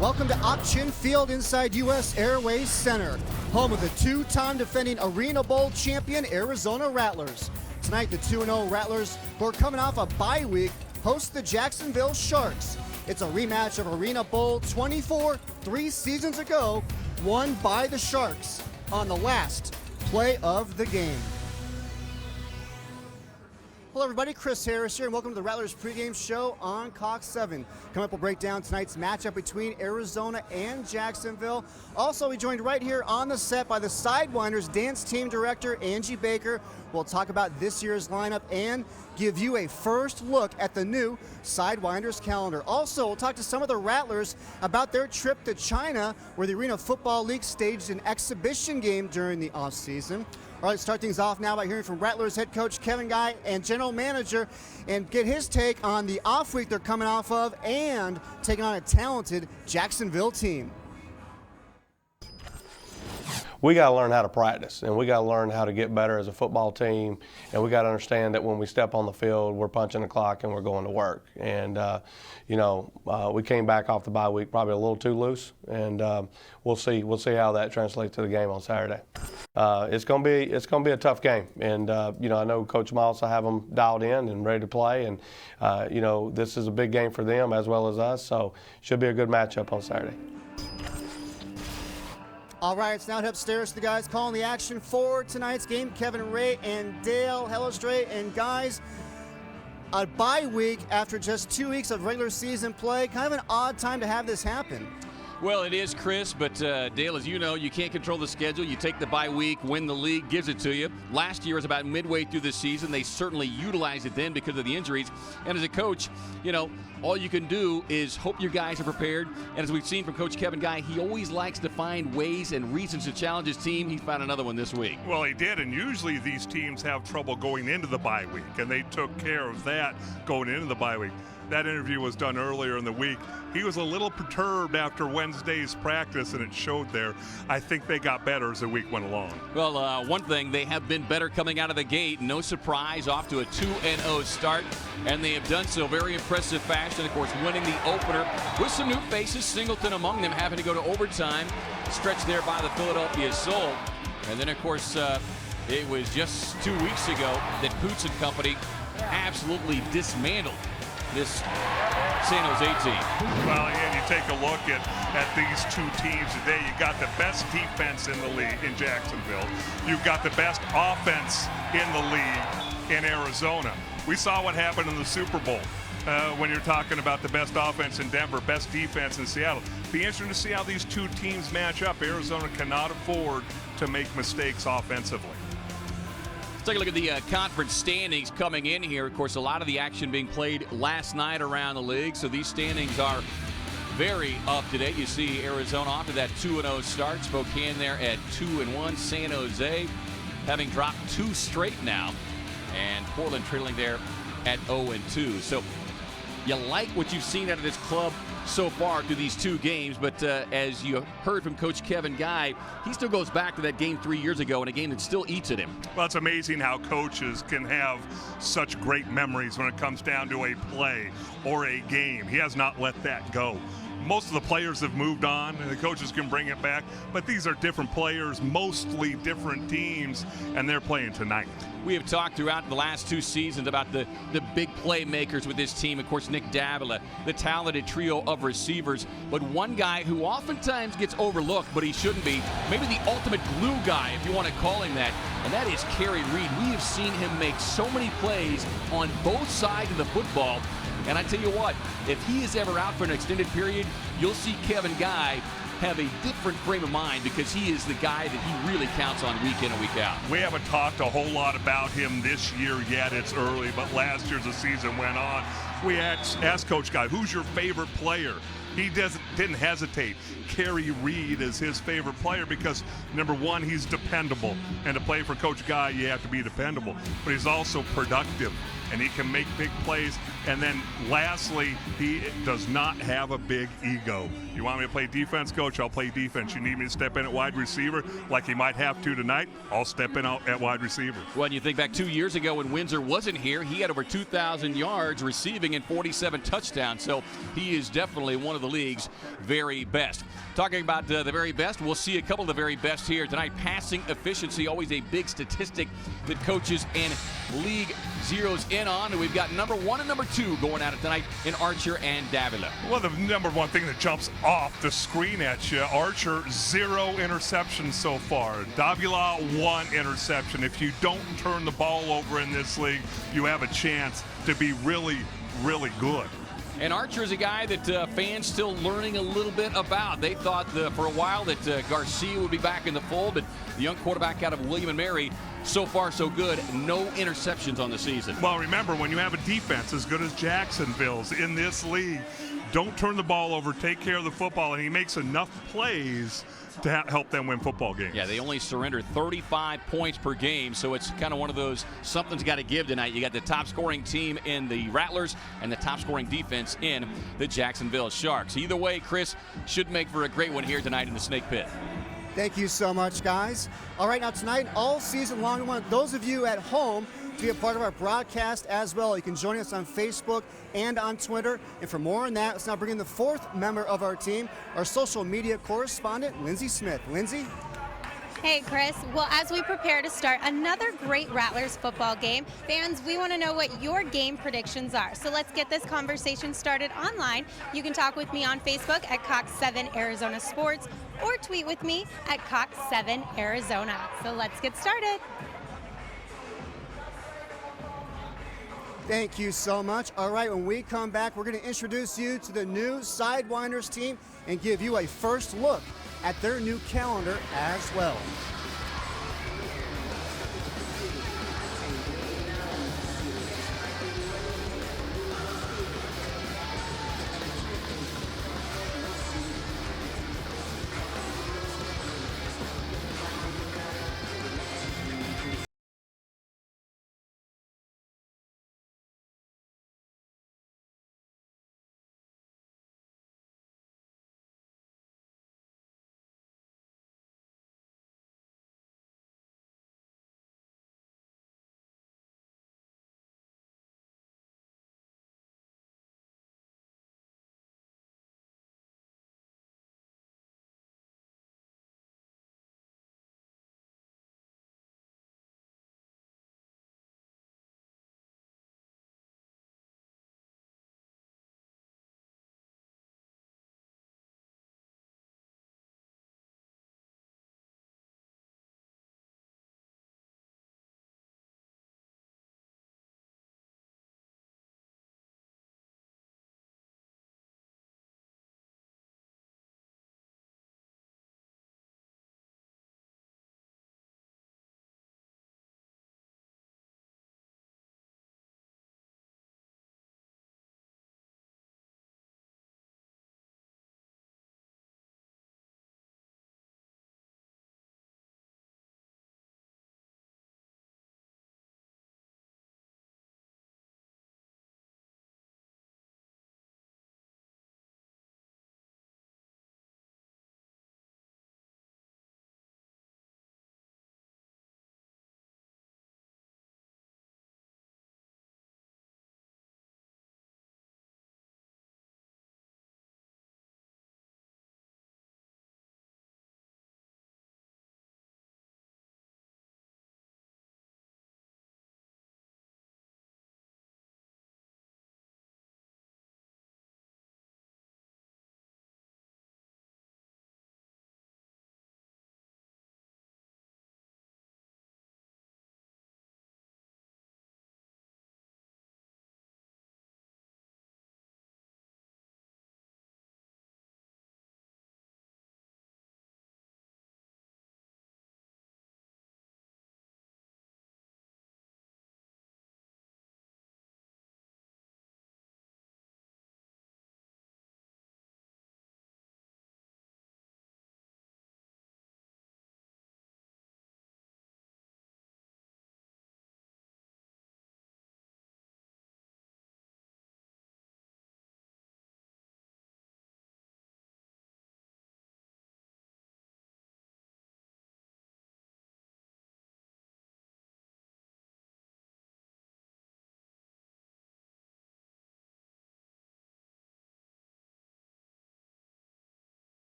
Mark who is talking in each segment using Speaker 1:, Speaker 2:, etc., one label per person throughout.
Speaker 1: Welcome to Option Field inside U.S. Airways Center, home of the two-time defending Arena Bowl champion Arizona Rattlers. Tonight, the 2-0 Rattlers, who are coming off a bye week, host the Jacksonville Sharks. It's a rematch of Arena Bowl 24 3 seasons ago, won by the Sharks on the last play of the game. Hello everybody, Chris Harris here, and welcome to the Rattlers pregame show on Cox 7. Coming up, we'll break down tonight's matchup between Arizona and Jacksonville. Also, we joined right here on the set by the Sidewinders dance team director, Angie Baker. We'll talk about this year's lineup and give you a first look at the new Sidewinders calendar. Also, we'll talk to some of the Rattlers about their trip to China, where the Arena Football League staged an exhibition game during the offseason. All right, let's start things off now by hearing from Rattlers head coach Kevin Guy and general manager, and get his take on the off week they're coming off of and taking on a talented Jacksonville team.
Speaker 2: We got to learn how to practice, and we got to learn how to get better as a football team, and we got to understand that when we step on the field, we're punching the clock and we're going to work. And we came back off the bye week probably a little too loose, and we'll see how that translates to the game on Saturday. It's going to be a tough game, and I know Coach Miles will have them dialed in and ready to play, and this is a big game for them as well as us, so should be a good matchup on Saturday.
Speaker 1: All right, it's now upstairs to the guys calling the action for tonight's game. Kevin Ray and Dale Hellestrate. And guys, a bye week after just 2 weeks of regular season play. Kind of an odd time to have this happen.
Speaker 3: Well, it is, Chris, but Dale, as you know, you can't control the schedule. You take the bye week when the league gives it to you. Last year was about midway through the season. They certainly utilized it then because of the injuries. And as a coach, all you can do is hope your guys are prepared. And as we've seen from Coach Kevin Guy, he always likes to find ways and reasons to challenge his team. He found another one this week.
Speaker 4: Well, he did, and usually these teams have trouble going into the bye week, and they took care of that going into the bye week. That interview was done earlier in the week. He was a little perturbed after Wednesday's practice, and it showed there. I think they got better as the week went along.
Speaker 3: Well, one thing, they have been better coming out of the gate. No surprise, off to a 2-0 start, and they have done so very impressive fashion. Of course, winning the opener with some new faces, Singleton among them, having to go to overtime, stretched there by the Philadelphia Soul. And then, of course, it was just 2 weeks ago that Poots and company absolutely dismantled this San Jose team.
Speaker 4: Well, and you take a look at these two teams today. You got the best defense in the league in Jacksonville. You've got the best offense in the league in Arizona. We saw what happened in the Super Bowl when you're talking about the best offense in Denver, best defense in Seattle. Be interesting to see how these two teams match up. Arizona cannot afford to make mistakes offensively.
Speaker 3: Take a look at the conference standings coming in here. Of course, a lot of the action being played last night around the league, so these standings are very up to date. You see Arizona off to that 2-0 start. Spokane there at 2-1. San Jose having dropped 2 straight now, and Portland trailing there at 0-2. So you like what you've seen out of this club so far through these 2 games, but as you heard from Coach Kevin Guy, he still goes back to that game 3 years ago, and a game that still eats at him.
Speaker 4: Well, it's amazing how coaches can have such great memories when it comes down to a play or a game. He has not let that go. Most of the players have moved on, and the coaches can bring it back, but these are different players, mostly different teams, and they're playing tonight.
Speaker 3: We have talked throughout the last 2 seasons about the big playmakers with this team. Of course, Nick Davila, the talented trio of receivers, but one guy who oftentimes gets overlooked, but he shouldn't be, maybe the ultimate glue guy, if you want to call him that, and that is Kerry Reed. We have seen him make so many plays on both sides of the football. And I tell you what, if he is ever out for an extended period, you'll see Kevin Guy have a different frame of mind, because he is the guy that he really counts on week in and week out.
Speaker 4: We haven't talked a whole lot about him this year yet. It's early, but last year as the season went on, we asked Coach Guy, who's your favorite player? He didn't hesitate. Kerry Reed is his favorite player because, number one, he's dependable. And to play for Coach Guy, you have to be dependable. But he's also productive, and he can make big plays. And then lastly, he does not have a big ego. You want me to play defense, coach? I'll play defense. You need me to step in at wide receiver like you might have to tonight? I'll step in at wide receiver.
Speaker 3: Well, you think back 2 years ago when Windsor wasn't here, he had over 2,000 yards receiving and 47 touchdowns. So he is definitely one of the league's very best. Talking about the very best, we'll see a couple of the very best here tonight. Passing efficiency, always a big statistic that coaches and league zeroes in on. And we've got number 1 and number 2 going at it tonight in Archer and Davila.
Speaker 4: Well, the number one thing that jumps off the screen at you, Archer, 0 interceptions so far. Davila, 1 interception. If you don't turn the ball over in this league, you have a chance to be really, really good.
Speaker 3: And Archer is a guy that fans still learning a little bit about. They thought for a while that Garcia would be back in the fold, but the young quarterback out of William & Mary, so far so good. No interceptions on the season.
Speaker 4: Well, remember, when you have a defense as good as Jacksonville's in this league, don't turn the ball over, take care of the football, and he makes enough plays to help them win football games.
Speaker 3: Yeah, they only surrender 35 points per game, so it's kind of one of those, something's got to give tonight. You got the top scoring team in the Rattlers and the top scoring defense in the Jacksonville Sharks. Either way, Chris, should make for a great one here tonight in the Snake Pit.
Speaker 1: Thank you so much, guys. All right, now tonight, all season long, we want those of you at home to be a part of our broadcast as well. You can join us on Facebook and on Twitter. And for more on that, let's now bring in the 4th member of our team, our social media correspondent, Lindsay Smith. Lindsay?
Speaker 5: Hey, Chris. Well, as we prepare to start another great Rattlers football game, fans, we want to know what your game predictions are. So let's get this conversation started online. You can talk with me on Facebook at Cox7 Arizona Sports or tweet with me at Cox7 Arizona. So let's get started.
Speaker 1: Thank you so much. All right, when we come back, we're going to introduce you to the new Sidewinders team and give you a first look at their new calendar as well.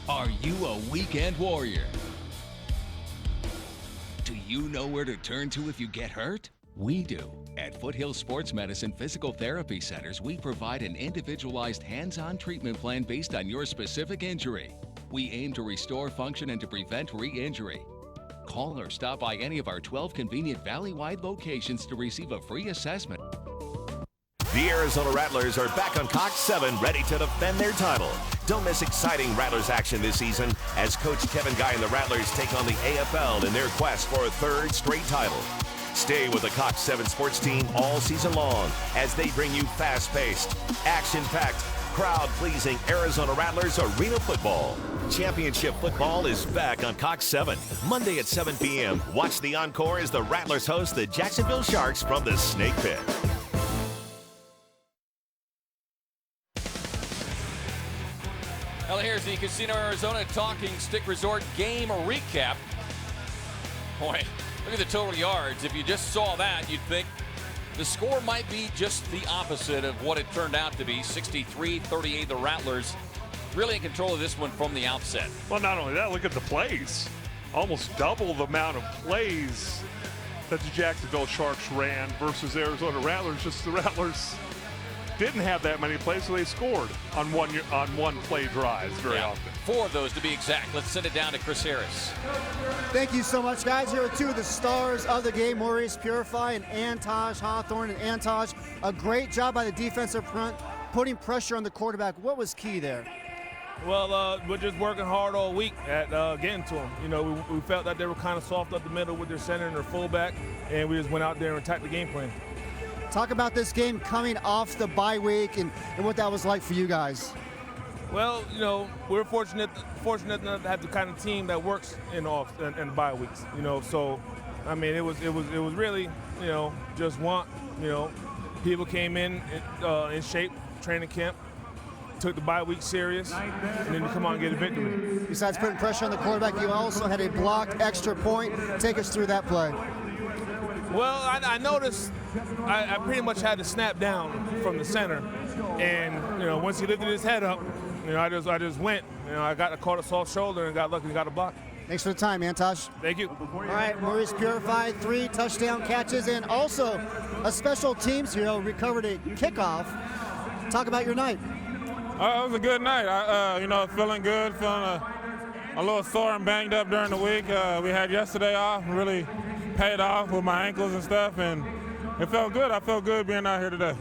Speaker 6: Are you a weekend warrior? Do you know where to turn to if you get hurt? We do. At Foothill Sports Medicine Physical Therapy Centers, we provide an individualized hands-on treatment plan based on your specific injury. We aim to restore function and to prevent re-injury. Call or stop by any of our 12 convenient valley-wide locations to receive a free assessment.
Speaker 7: The Arizona Rattlers are back on Cox 7, ready to defend their title. Don't miss exciting Rattlers action this season as Coach Kevin Guy and the Rattlers take on the AFL in their quest for a third straight title. Stay with the Cox 7 sports team all season long as they bring you fast-paced, action-packed, crowd-pleasing Arizona Rattlers arena football. Championship football is back on Cox 7, Monday at 7 p.m. Watch the encore as the Rattlers host the Jacksonville Sharks from the Snake Pit.
Speaker 3: Well, here's the Casino Arizona Talking Stick Resort game recap. Boy, look at the total yards. If you just saw that, you'd think the score might be just the opposite of what it turned out to be. 63-38, the Rattlers really in control of this one from the outset.
Speaker 4: Well, not only that, look at the plays. Almost double the amount of plays that the Jacksonville Sharks ran versus Arizona Rattlers. Just the Rattlers didn't have that many plays, so they scored on one play drives very often.
Speaker 3: 4 of those to be exact. Let's send it down to Chris Harris.
Speaker 1: Thank you so much, guys. Here are 2 of the stars of the game, Maurice Purify and Antaj Hawthorne. And Antaj, a great job by the defensive front, putting pressure on the quarterback. What was key there?
Speaker 8: Well, we're just working hard all week at getting to them. You know, we felt that they were kind of soft up the middle with their center and their fullback, and we just went out there and attacked the game plan.
Speaker 1: Talk about this game coming off the bye week and what that was like for you guys.
Speaker 8: Well, you know, we're fortunate enough to have the kind of team that works in the bye weeks. You know, so I mean, it was really, you know, just people came in shape, training camp, took the bye week serious, and then you come out and get a victory.
Speaker 1: Besides putting pressure on the quarterback, you also had a blocked extra point. Take us through that play.
Speaker 8: Well, I noticed I pretty much had to snap down from the center, and you know, once he lifted his head up, you know, I just went. You know, I caught a soft shoulder and got lucky and got a block.
Speaker 1: Thanks for the time, Antaj.
Speaker 8: Thank you.
Speaker 1: All right, Maurice Purify, 3 touchdown catches, and also a special teams hero recovered a kickoff. Talk about your night.
Speaker 9: It was a good night. You know, feeling good, feeling a little sore and banged up during the week. We had yesterday off, really paid off with my ankles and stuff, and it felt good. I felt good being out here today.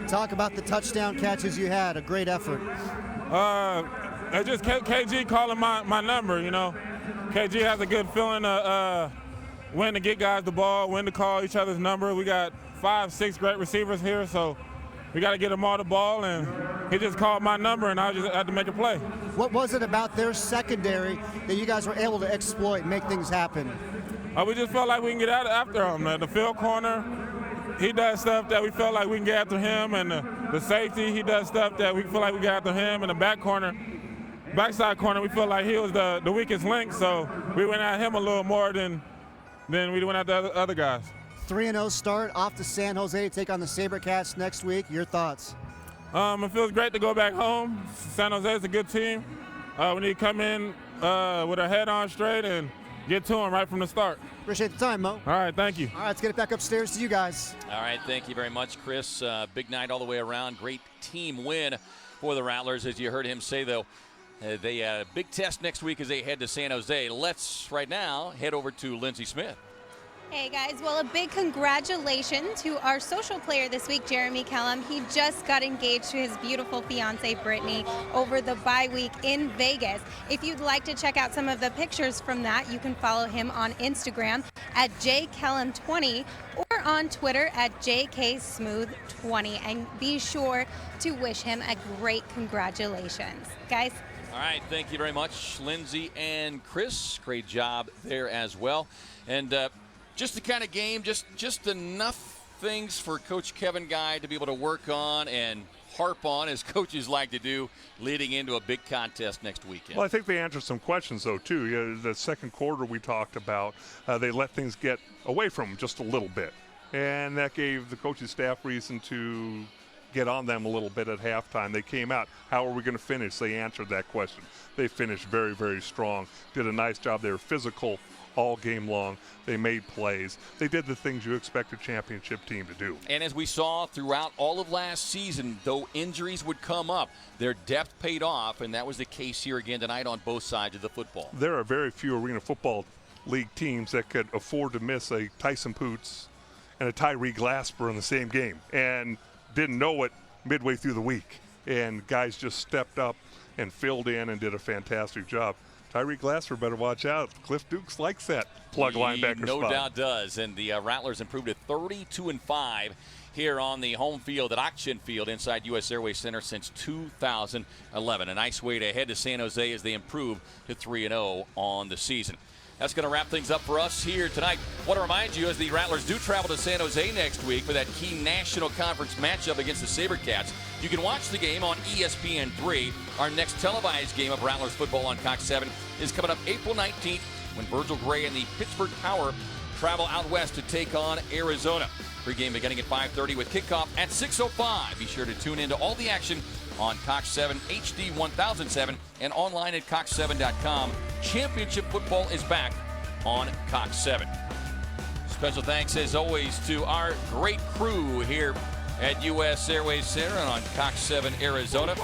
Speaker 1: Talk about the touchdown catches you had, a great effort.
Speaker 9: It's just KG calling my number, you know. KG has a good feeling when to get guys the ball, when to call each other's number. We got 5, 6 great receivers here, so we got to get them all the ball, and he just called my number, and I just had to make a play.
Speaker 1: What was it about their secondary that you guys were able to exploit and make things happen?
Speaker 9: We just felt like we can get out after him. The field corner, he does stuff that we felt like we can get after him, and the safety, he does stuff that we feel like we get after him, and the backside corner, we feel like he was the weakest link, so we went at him a little more than we went at the other guys.
Speaker 1: 3-0 start off to San Jose to take on the SaberCats next week. Your thoughts?
Speaker 9: It feels great to go back home. San Jose is a good team. We need to come in with our head on straight and get to them right from the start.
Speaker 1: Appreciate the time, Mo.
Speaker 9: All right, thank you.
Speaker 1: All right, let's get it back upstairs to you guys.
Speaker 3: All right, thank you very much, Chris. Big night all the way around. Great team win for the Rattlers. As you heard him say, though, they big test next week as they head to San Jose. Let's, right now, head over to Lindsey Smith.
Speaker 5: Hey guys, well, a big congratulations to our social player this week, Jeremy Kellum. He just got engaged to his beautiful fiance, Brittany, over the bye week in Vegas. If you'd like to check out some of the pictures from that, you can follow him on Instagram at jkellum20 or on Twitter at jksmooth20. And be sure to wish him a great congratulations. Guys.
Speaker 3: All right, thank you very much, Lindsey and Chris. Great job there as well. And just the kind of game, just enough things for Coach Kevin Guy to be able to work on and harp on, as coaches like to do, leading into a big contest next weekend.
Speaker 4: Well, I think they answered some questions, though, too. You know, the second quarter we talked about, they let things get away from them just a little bit. And that gave the coaching staff reason to get on them a little bit at halftime. They came out, how are we going to finish? They answered that question. They finished very, very strong, did a nice job. They were physical all game long. They made plays. They did the things you expect a championship team to do.
Speaker 3: And as we saw throughout all of last season, though injuries would come up, their depth paid off, and that was the case here again tonight on both sides of the football.
Speaker 4: There are very few Arena Football League teams that could afford to miss a Tyson Poots and a Tyree Glasper in the same game and didn't know it midway through the week. And guys just stepped up and filled in and did a fantastic job. Tyree Glasper better watch out. Cliff Dukes likes that plug linebacker
Speaker 3: no
Speaker 4: spot.
Speaker 3: No doubt does. And the Rattlers improved to 32-5 here on the home field at Auction Field inside U.S. Airways Center since 2011. A nice way to head to San Jose as they improve to 3-0 on the season. That's going to wrap things up for us here tonight. I want to remind you, as the Rattlers do travel to San Jose next week for that key National Conference matchup against the SaberCats, you can watch the game on ESPN3. Our next televised game of Rattlers football on Cox 7 is coming up April 19th when Virgil Gray and the Pittsburgh Power travel out west to take on Arizona. Pre-game beginning at 5:30 with kickoff at 6:05. Be sure to tune into all the action on Cox 7 HD 1007 and online at cox7.com. Championship football is back on Cox 7. Special thanks, as always, to our great crew here at U.S. Airways Center and on Cox 7 Arizona.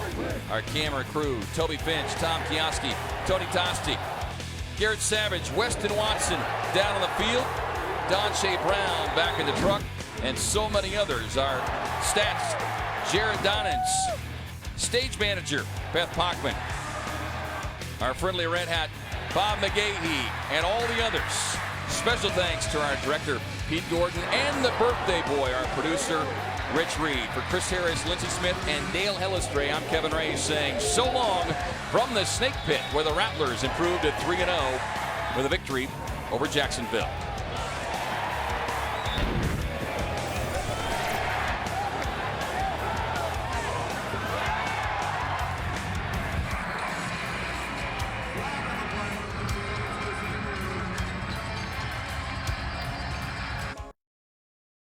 Speaker 3: Our camera crew, Toby Finch, Tom Kioski, Tony Tosti, Garrett Savage, Weston Watson down on the field, Don Shea Brown back in the truck, and so many others. Our stats, Jared Donans, stage manager, Beth Pockman, our friendly red hat, Bob McGahee, and all the others. Special thanks to our director, Pete Gordon, and the birthday boy, our producer, Rich Reed. For Chris Harris, Lindsey Smith, and Dale Hellestray, I'm Kevin Ray saying so long from the Snake Pit, where the Rattlers improved to 3-0 with a victory over Jacksonville.